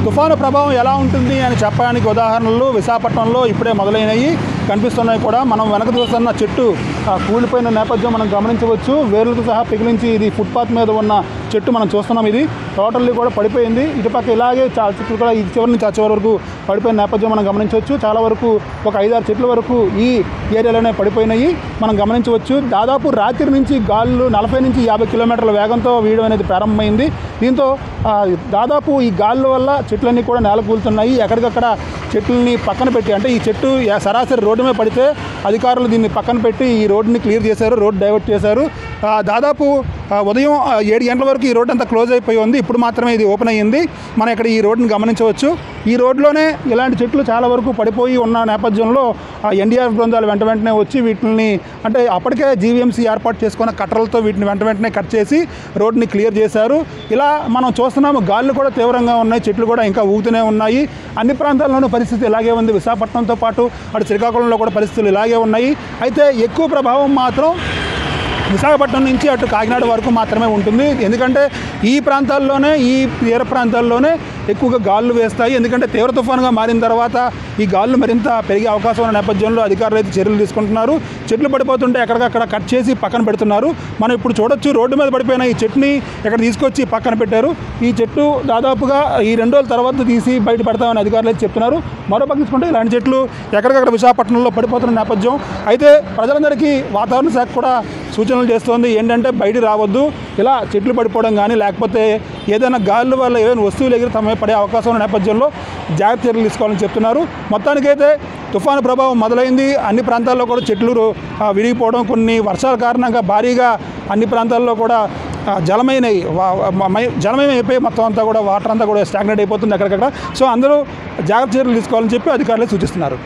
తుఫాను ప్రభావం ఎలా ఉంటుంది అని చెప్పడానికి ఉదాహరణలు విశాఖపట్నంలో ఇప్పుడే మొదలైనవి కనిపిస్తున్నాయి కూడా. మనం వెనక చూస్తున్న చెట్టు కూలిపోయిన నేపథ్యం మనం గమనించవచ్చు. వేర్లతో సహా పిగిలించి ఇది ఫుట్పాత్ మీద ఉన్న చెట్టు మనం చూస్తున్నాం. ఇది టోటల్లీ కూడా పడిపోయింది. ఇటుపక్క ఇలాగే చెట్లు కూడా ఈ చివరి నుంచి ఆ చివరి వరకు పడిపోయిన నేపథ్యం మనం గమనించవచ్చు. చాలా వరకు ఒక 5-6 చెట్ల వరకు ఈ ఏరియాలోనే పడిపోయినాయి మనం గమనించవచ్చు. దాదాపు రాత్రి నుంచి గాలులు 40 నుంచి 50 కిలోమీటర్ల వేగంతో వీయడం అనేది ప్రారంభమైంది. దీంతో దాదాపు ఈ గాలుల వల్ల చెట్లన్నీ కూడా నేల కూలుతున్నాయి. ఎక్కడికక్కడ చెట్లని పక్కన పెట్టి, అంటే ఈ చెట్టు సరాసరి రోడ్డు మీద పడితే అధికారులు దీన్ని పక్కన పెట్టి ఈ రోడ్డుని క్లియర్ చేశారు, రోడ్ డైవర్ట్ చేశారు. దాదాపు ఉదయం 7 గంటల వరకు ఈ రోడ్డు అంతా క్లోజ్ అయిపోయి ఉంది. ఇప్పుడు మాత్రమే ఇది ఓపెన్ అయ్యింది. మనం ఇక్కడ ఈ రోడ్డుని గమనించవచ్చు. ఈ రోడ్లోనే ఇలాంటి చెట్లు చాలా వరకు పడిపోయి ఉన్న నేపథ్యంలో ఎన్డీఆర్ఎఫ్ బృందాలు వెంటనే వచ్చి వీటిని, అంటే అప్పటికే జీవీఎంసీ ఏర్పాటు చేసుకున్న కట్టర్లతో వీటిని వెంటనే కట్ చేసి రోడ్డుని క్లియర్ చేశారు. ఇలా మనం చూస్తున్నాము. గాలులు కూడా తీవ్రంగా ఉన్నాయి, చెట్లు కూడా ఇంకా ఊగుతూనే ఉన్నాయి. అన్ని ప్రాంతాల్లోనూ పరిస్థితి ఇలాగే ఉంది. విశాఖపట్నంతో పాటు అటు శ్రీకాకుళంలో కూడా పరిస్థితులు ఇలాగే ఉన్నాయి. అయితే ఎక్కువ ప్రభావం మాత్రం విశాఖపట్నం నుంచి అటు కాకినాడ వరకు మాత్రమే ఉంటుంది. ఎందుకంటే ఈ ప్రాంతాల్లోనే, ఈ తీర ప్రాంతాల్లోనే ఎక్కువగా గాలులు వేస్తాయి. ఎందుకంటే తీవ్ర తుఫానుగా మారిన తర్వాత ఈ గాలులు మరింత పెరిగే అవకాశం ఉన్న నేపథ్యంలో అధికారులు అయితే చర్యలు తీసుకుంటున్నారు. చెట్లు పడిపోతుంటే ఎక్కడికక్కడ కట్ చేసి పక్కన పెడుతున్నారు. మనం ఇప్పుడు చూడొచ్చు, రోడ్డు మీద పడిపోయిన ఈ చెట్టుని ఇక్కడ తీసుకొచ్చి పక్కన పెట్టారు. ఈ చెట్టు దాదాపుగా ఈ 2 రోజుల తర్వాత తీసి బయట పెడతామని అధికారులు అయితే చెప్తున్నారు. మరో పక్క చూసుకుంటే ఇలాంటి చెట్లు ఎక్కడికక్కడ విశాఖపట్నంలో పడిపోతున్న నేపథ్యం. అయితే ప్రజలందరికీ వాతావరణ శాఖ కూడా సూచనలు చేస్తోంది. ఏంటంటే బయట రావద్దు, ఇలా చెట్లు పడిపోవడం కానీ లేకపోతే ఏదైనా గాలుల వల్ల ఏదైనా వస్తువులు ఎగిరి తమ పడే అవకాశం ఉన్న నేపథ్యంలో జాగ్రత్త చర్యలు తీసుకోవాలని చెప్తున్నారు. మొత్తానికైతే తుఫాను ప్రభావం మొదలైంది. అన్ని ప్రాంతాల్లో కూడా చెట్లు విరిగిపోవడం, కొన్ని వర్షాల కారణంగా భారీగా అన్ని ప్రాంతాల్లో కూడా జలమయం అయిపోయి మొత్తం అంతా కూడా వాటర్ అంతా కూడా స్టాగ్నేట్ అయిపోతుంది ఎక్కడికక్కడ. సో అందరూ జాగ్రత్త చర్యలు తీసుకోవాలని చెప్పి అధికారులు సూచిస్తున్నారు.